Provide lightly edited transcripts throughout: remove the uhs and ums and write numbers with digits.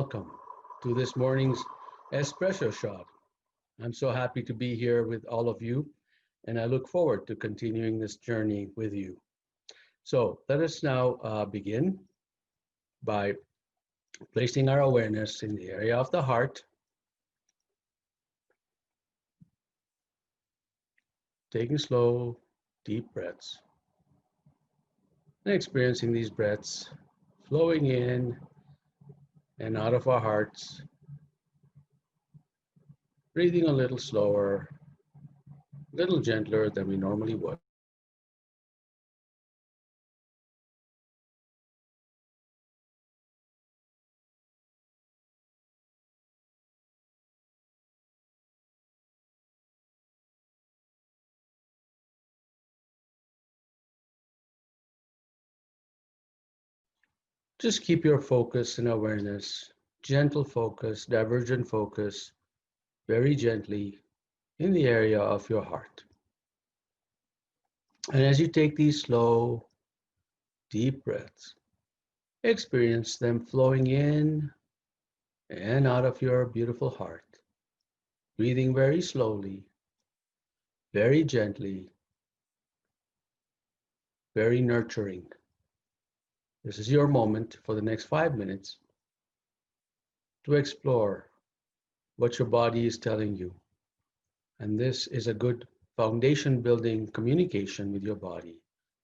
welcome to this morning's espresso shot. I'm so happy to be here with all of you, and I look forward to continuing this journey with you. So let us now begin by placing our awareness in the area of the heart, taking slow, deep breaths, and experiencing these breaths flowing in and out of our hearts, breathing a little slower, a little gentler than we normally would. Just keep your focus and awareness, gentle focus, divergent focus, very gently in the area of your heart. And as you take these slow, deep breaths, experience them flowing in and out of your beautiful heart, breathing very slowly, very gently, very nurturing. This is your moment for the next 5 minutes to explore what your body is telling you. And this is a good foundation building communication with your body.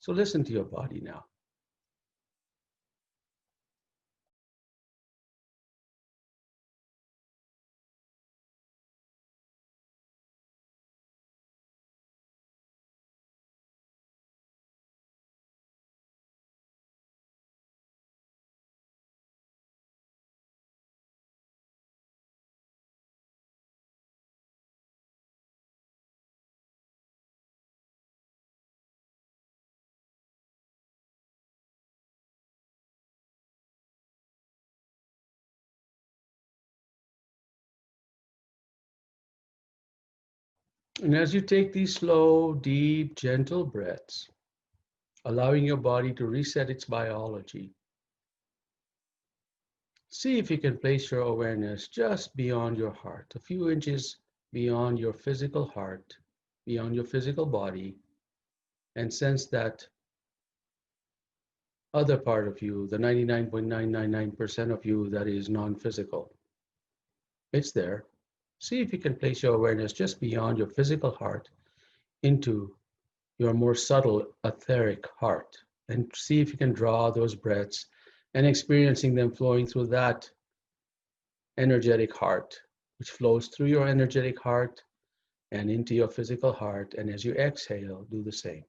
So listen to your body now. And as you take these slow, deep, gentle breaths, allowing your body to reset its biology, see if you can place your awareness just beyond your heart, a few inches beyond your physical heart, beyond your physical body, and sense that other part of you, the 99.999% of you that is non-physical. It's there. See if you can place your awareness just beyond your physical heart into your more subtle etheric heart, and see if you can draw those breaths and experiencing them flowing through that energetic heart, which flows through your energetic heart and into your physical heart. And as you exhale, do the same.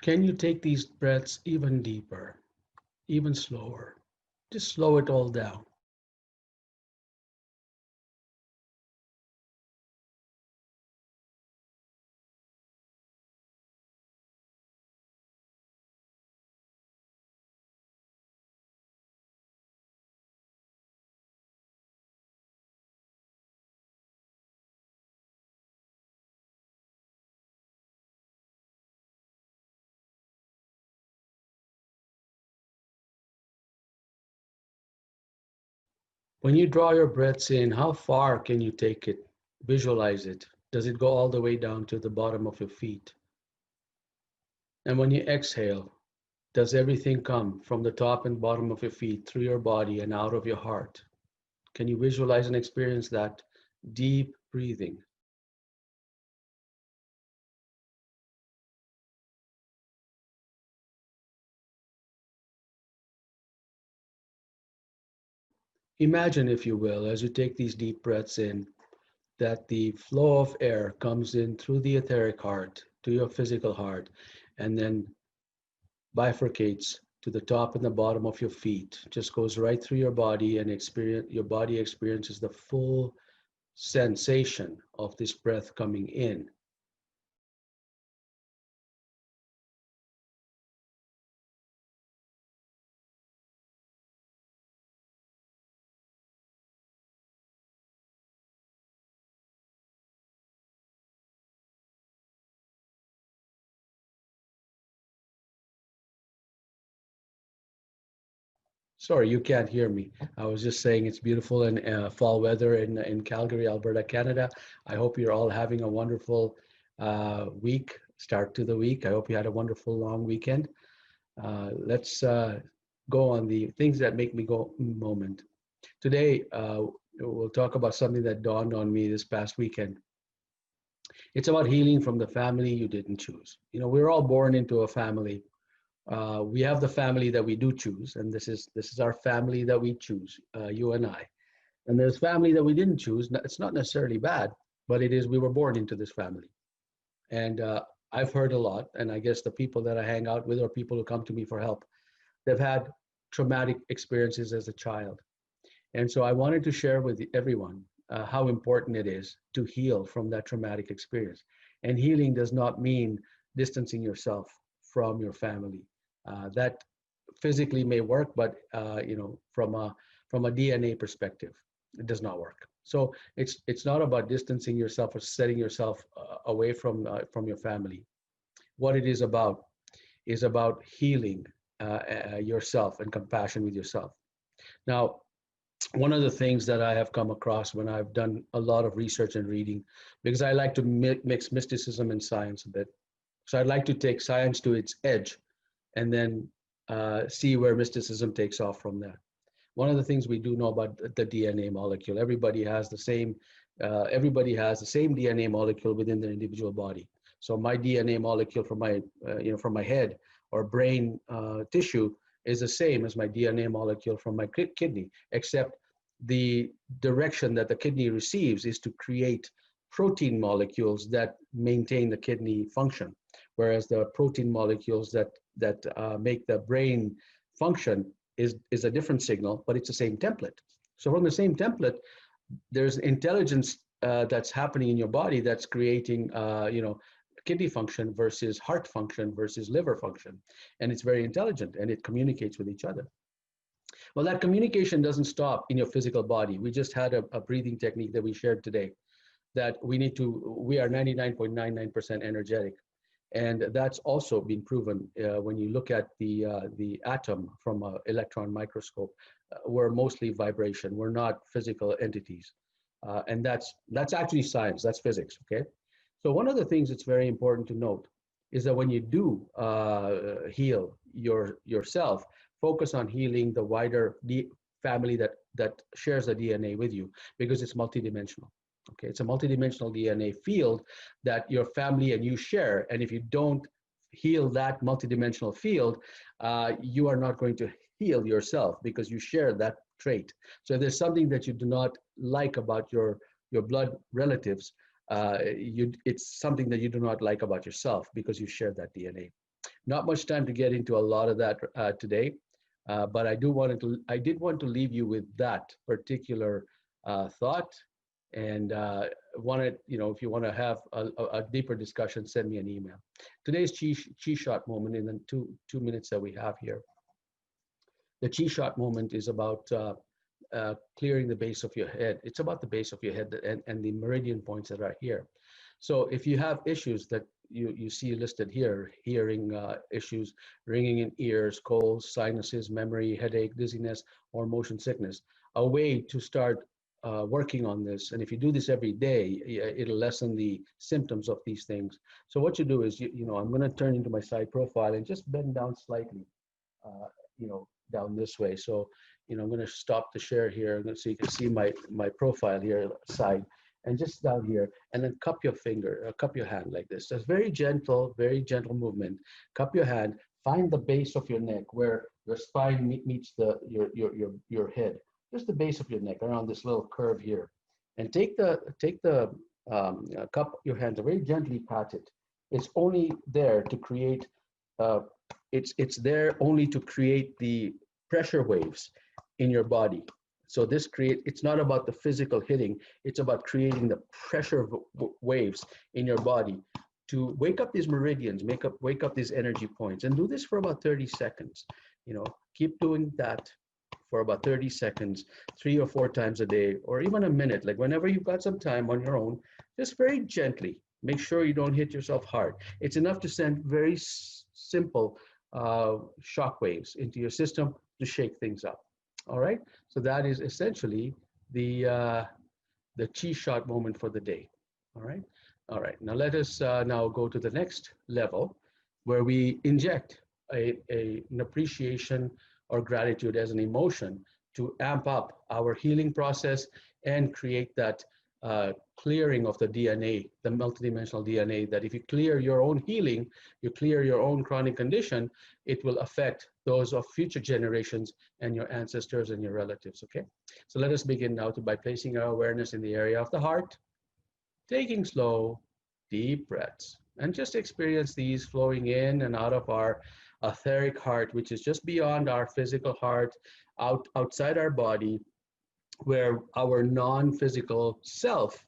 Can you take these breaths even deeper, even slower? Just slow it all down. When you draw your breaths in, how far can you take it? Visualize it. Does it go all the way down to the bottom of your feet? And when you exhale, does everything come from the top and bottom of your feet through your body and out of your heart? Can you visualize and experience that deep breathing? Imagine, if you will, as you take these deep breaths in, that the flow of air comes in through the etheric heart to your physical heart and then bifurcates to the top and the bottom of your feet, just goes right through your body, and your body experiences the full sensation of this breath coming in. Sorry, you can't hear me. I was just saying it's beautiful in fall weather in Calgary, Alberta, Canada. I hope you're all having a wonderful week, start to the week. I hope you had a wonderful long weekend. Let's go on the things that make me go moment. Today, we'll talk about something that dawned on me this past weekend. It's about healing from the family you didn't choose. You know, we're all born into a family. We have the family that we do choose, and this is our family that we choose, you and I. And there's family that we didn't choose. It's not necessarily bad, but it is we were born into this family. And I've heard a lot, and I guess the people that I hang out with or people who come to me for help, they've had traumatic experiences as a child. And so I wanted to share with everyone how important it is to heal from that traumatic experience. And healing does not mean distancing yourself from your family. That physically may work, but from a DNA perspective, it does not work. So it's not about distancing yourself or setting yourself away from your family. What it is about healing yourself and compassion with yourself. Now, one of the things that I have come across when I've done a lot of research and reading, because I like to mix mysticism and science a bit. So I'd like to take science to its edge and then see where mysticism takes off from there. One of the things we do know about the DNA molecule, everybody has the same DNA molecule within their individual body. So my DNA molecule from my head or brain tissue is the same as my DNA molecule from my kidney, except the direction that the kidney receives is to create protein molecules that maintain the kidney function, whereas the protein molecules that make the brain function is a different signal, but it's the same template. So from the same template, there's intelligence that's happening in your body that's creating, kidney function versus heart function versus liver function. And it's very intelligent and it communicates with each other. Well, that communication doesn't stop in your physical body. We just had a breathing technique that we shared today that we are 99.99% energetic. And that's also been proven when you look at the atom from an electron microscope. We're mostly vibration. We're not physical entities. And that's actually science. That's physics, okay? So one of the things that's very important to note is that when you do heal yourself, focus on healing the wider family that shares the DNA with you, because it's multidimensional. Okay, it's a multidimensional DNA field that your family and you share. And if you don't heal that multidimensional field, you are not going to heal yourself because you share that trait. So if there's something that you do not like about your blood relatives, it's something that you do not like about yourself because you share that DNA. Not much time to get into a lot of that today, but I did want to leave you with that particular thought. And if you want to have a deeper discussion, send me an email. Today's chi shot moment in the two minutes that we have here. The chi shot moment is about clearing the base of your head. It's about the base of your head and the meridian points that are here. So if you have issues that you see listed here, hearing issues, ringing in ears, colds, sinuses, memory, headache, dizziness, or motion sickness, a way to start working on this. And if you do this every day, it'll lessen the symptoms of these things. So what you do is, I'm going to turn into my side profile and just bend down slightly, down this way. So, I'm going to stop the share here so you can see my profile here, side, and just down here, and then cup your hand like this. Just very gentle movement. Cup your hand, find the base of your neck where your spine meets your head. Just the base of your neck around this little curve here, and take the cup your hands and very gently pat it. It's only there to create it's there only to create the pressure waves in your body. So it's not about the physical hitting, it's about creating the pressure waves in your body to wake up these meridians, wake up these energy points, and do this for about 30 seconds. Keep doing that for about 30 seconds, 3 or 4 times a day, or even a minute, like whenever you've got some time on your own, just very gently. Make sure you don't hit yourself hard. It's enough to send very simple shock waves into your system to shake things up. All right. So that is essentially the chi shot moment for the day. All right. All right. Now let us now go to the next level where we inject an appreciation or gratitude as an emotion to amp up our healing process and create that clearing of the DNA, the multidimensional DNA, that if you clear your own healing, you clear your own chronic condition, it will affect those of future generations and your ancestors and your relatives, okay? So let us begin now by placing our awareness in the area of the heart, taking slow, deep breaths, and just experience these flowing in and out of our etheric heart, which is just beyond our physical heart, outside our body, where our non-physical self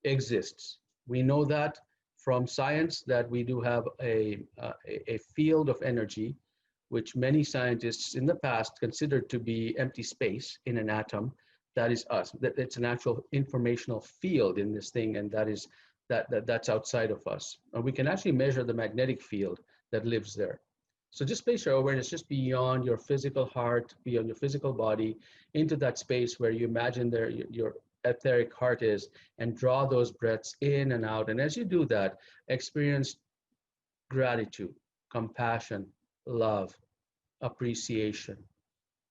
exists. We know that from science that we do have a field of energy, which many scientists in the past considered to be empty space in an atom. That is us. That it's an actual informational field in this thing, and that's outside of us. And we can actually measure the magnetic field that lives there. So just place your awareness just beyond your physical heart, beyond your physical body, into that space where you imagine there your etheric heart is, and draw those breaths in and out. And as you do that, experience gratitude, compassion, love, appreciation.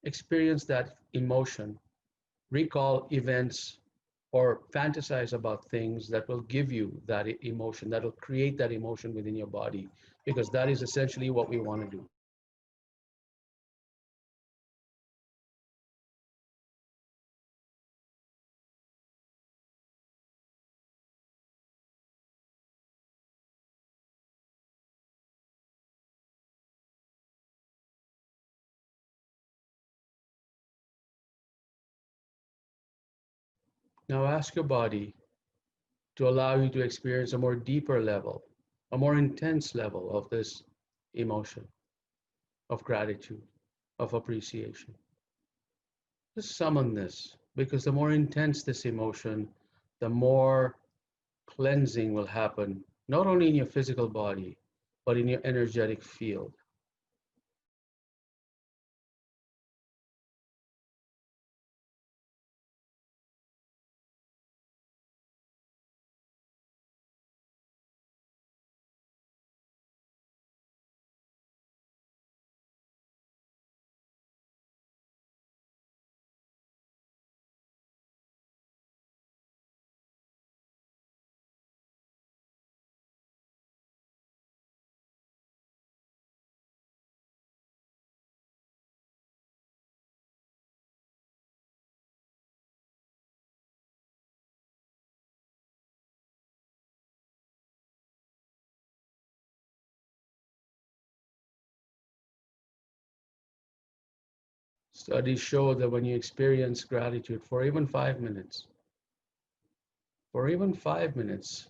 Experience that emotion. Recall events or fantasize about things that will give you that emotion, that will create that emotion within your body, because that is essentially what we want to do. Now ask your body to allow you to experience a more deeper level, a more intense level of this emotion, of gratitude, of appreciation. Just summon this, because the more intense this emotion, the more cleansing will happen, not only in your physical body, but in your energetic field. Studies show that when you experience gratitude for even 5 minutes, for even 5 minutes,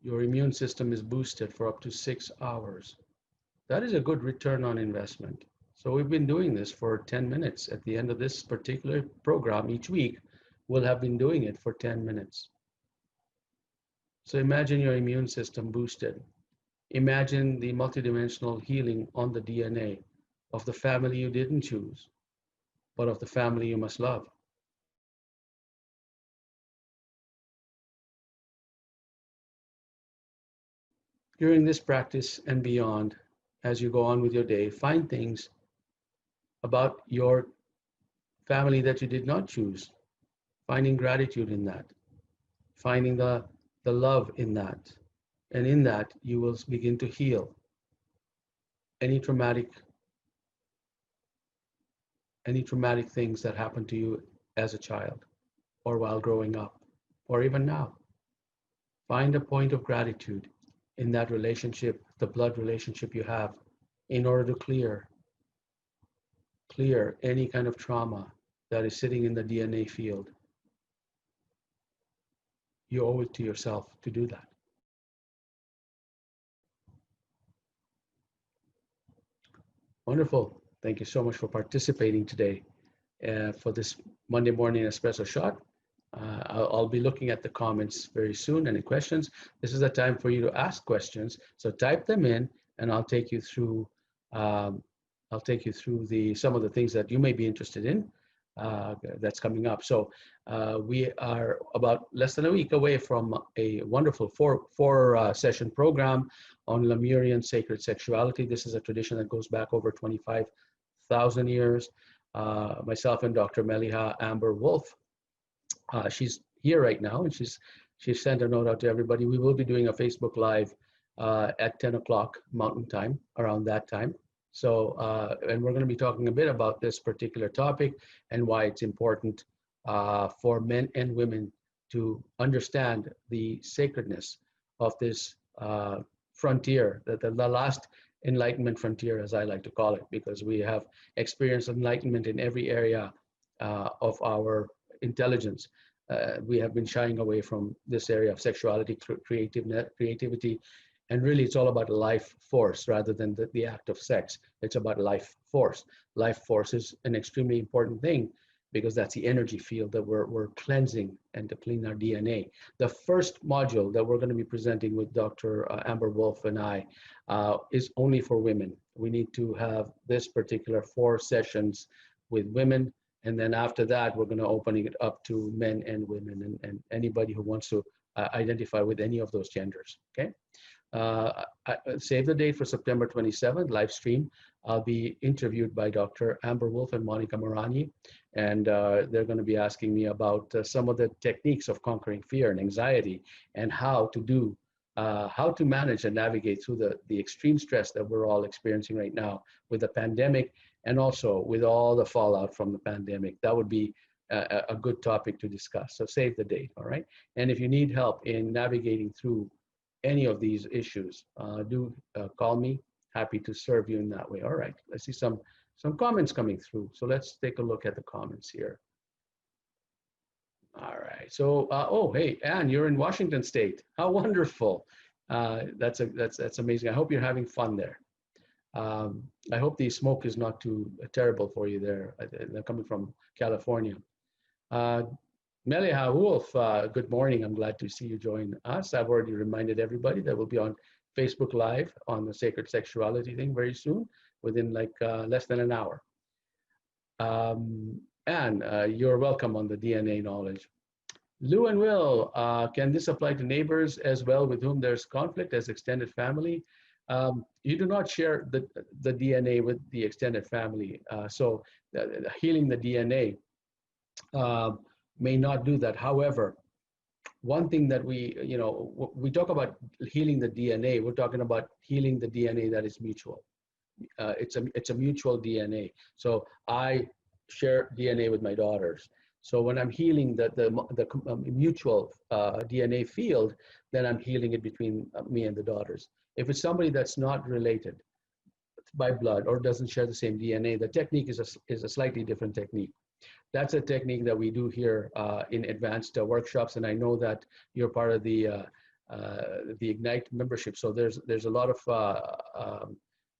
your immune system is boosted for up to 6 hours. That is a good return on investment. So we've been doing this for 10 minutes. At the end of this particular program each week, we'll have been doing it for 10 minutes. So imagine your immune system boosted. Imagine the multidimensional healing on the DNA of the family you didn't choose, but of the family you must love. During this practice and beyond, as you go on with your day, find things about your family that you did not choose, finding gratitude in that, finding the love in that. And in that, you will begin to heal any traumatic, any traumatic things that happened to you as a child or while growing up or even now. Find a point of gratitude in that relationship, the blood relationship you have, in order to clear any kind of trauma that is sitting in the DNA field. You owe it to yourself to do that. Wonderful. Thank you so much for participating today for this Monday morning espresso shot. I'll be looking at the comments very soon. Any questions? This is the time for you to ask questions. So type them in and I'll take you through I'll take you through some of the things that you may be interested in that's coming up. So we are about less than a week away from a wonderful four session program on Lemurian sacred sexuality. This is a tradition that goes back over 25,000 years. Myself and Dr. Meliha Amber Wolf, she's here right now, and she sent a note out to everybody. We will be doing a Facebook Live at 10 o'clock Mountain Time, around that time. So, and we're going to be talking a bit about this particular topic and why it's important for men and women to understand the sacredness of this frontier, the last enlightenment frontier, as I like to call it, because we have experienced enlightenment in every area of our intelligence. We have been shying away from this area of sexuality, creativity, and really it's all about life force rather than the act of sex. It's about life force. Life force is an extremely important thing because that's the energy field that we're cleansing and to clean our DNA. The first module that we're going to be presenting with Dr. Amber Wolf and I is only for women. We need to have this particular 4 sessions with women. And then after that, we're going to open it up to men and women and anybody who wants to identify with any of those genders, okay? Save the date for September 27th, live stream. I'll be interviewed by Dr. Amber Wolf and Monica Morani, and they're going to be asking me about some of the techniques of conquering fear and anxiety and how to manage and navigate through the extreme stress that we're all experiencing right now with the pandemic and also with all the fallout from the pandemic. That would be a good topic to discuss. So save the date, all right? And if you need help in navigating through any of these issues, do call me. Happy to serve you in that way. All right, I see some comments coming through. So let's take a look at the comments here. All right, so, oh, hey, Anne, you're in Washington State. How wonderful. That's amazing. I hope you're having fun there. I hope the smoke is not too terrible for you there. They're coming from California. Meliha Wolf, good morning. I'm glad to see you join us. I've already reminded everybody that we'll be on Facebook Live on the sacred sexuality thing very soon, within like less than an hour. And you're welcome on the DNA knowledge. Lou and Will, can this apply to neighbors as well with whom there's conflict as extended family? You do not share the DNA with the extended family. So healing the DNA may not do that. However, one thing that we talk about healing the DNA, we're talking about healing the DNA that is mutual. It's a mutual DNA. So I share DNA with my daughters. So when I'm healing the mutual DNA field, then I'm healing it between me and the daughters. If it's somebody that's not related by blood or doesn't share the same DNA, the technique is a slightly different technique. That's a technique that we do here in advanced workshops, and I know that you're part of the Ignite membership. So there's a lot of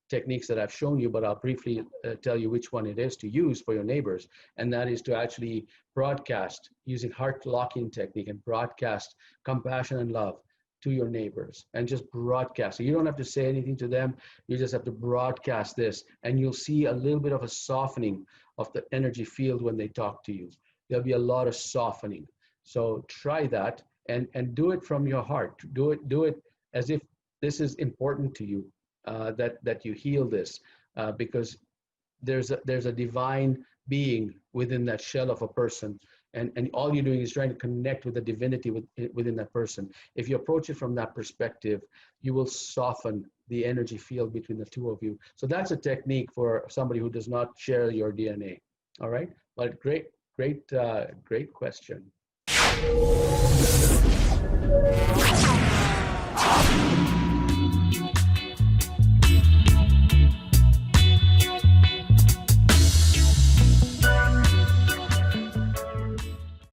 techniques that I've shown you, but I'll briefly tell you which one it is to use for your neighbors, and that is to actually broadcast using heart lock-in technique and broadcast compassion and love to your neighbors, and just broadcast. So you don't have to say anything to them. You just have to broadcast this, and you'll see a little bit of a softening of the energy field when they talk to you. There'll be a lot of softening. So try that and do it from your heart. Do it as if this is important to you, that you heal this, because there's a divine being within that shell of a person. And all you're doing is trying to connect with the divinity within that person. If you approach it from that perspective, you will soften the energy field between the two of you. So that's a technique for somebody who does not share your DNA. All right, but great question.